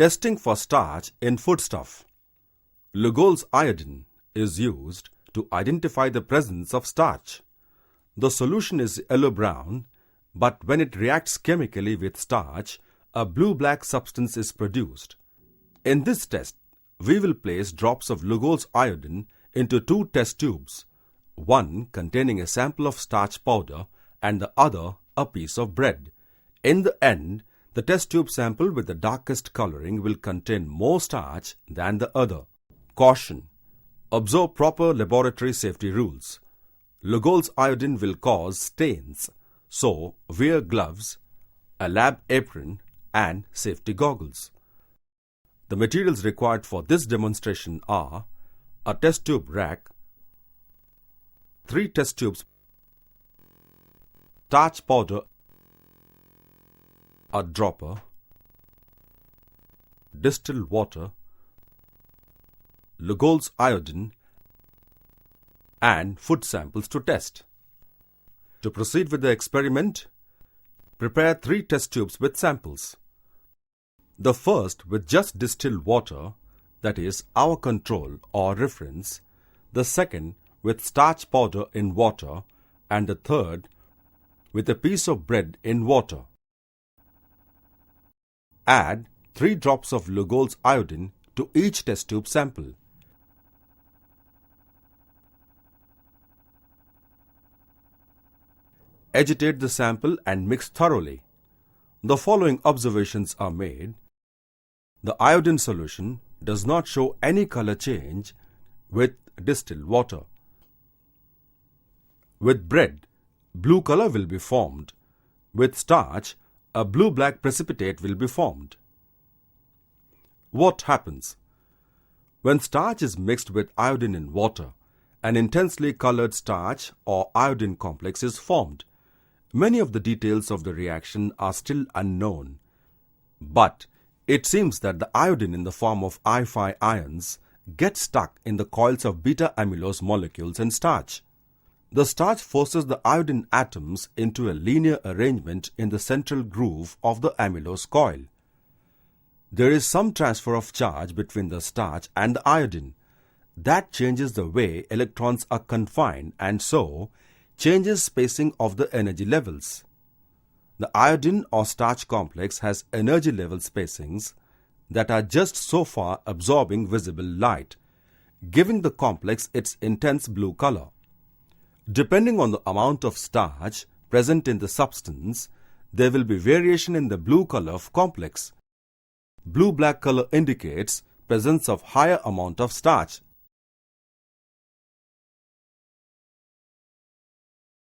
Testing for starch in foodstuff. Lugol's iodine is used to identify the presence of starch. The solution is yellow-brown, but when it reacts chemically with starch, a blue-black substance is produced. In this test, we will place drops of Lugol's iodine into two test tubes, one containing a sample of starch powder and the other a piece of bread. In the end, the test tube sample with the darkest coloring will contain more starch than the other. Caution: observe proper laboratory safety rules. Lugol's iodine will cause stains, so wear gloves, a lab apron, and safety goggles. The materials required for this demonstration are a test tube rack, 3 test tubes, starch powder, a dropper, distilled water, Lugol's iodine, and food samples to test. To proceed with the experiment, prepare 3 test tubes with samples. The first with just distilled water, that is our control or reference, the second with starch powder in water, and the third with a piece of bread in water. Add 3 drops of Lugol's iodine to each test tube sample. Agitate the sample and mix thoroughly. The following observations are made. The iodine solution does not show any color change with distilled water. With bread, blue color will be formed. With starch, a blue-black precipitate will be formed. What happens? When starch is mixed with iodine in water, an intensely colored starch or iodine complex is formed. Many of the details of the reaction are still unknown, but it seems that the iodine in the form of I5 ions gets stuck in the coils of beta-amylose molecules in starch. The starch forces the iodine atoms into a linear arrangement in the central groove of the amylose coil. There is some transfer of charge between the starch and the iodine. That changes the way electrons are confined and so changes spacing of the energy levels. The iodine or starch complex has energy level spacings that are just so far absorbing visible light, giving the complex its intense blue color. Depending on the amount of starch present in the substance, there will be variation in the blue color of complex. Blue-black color indicates presence of higher amount of starch,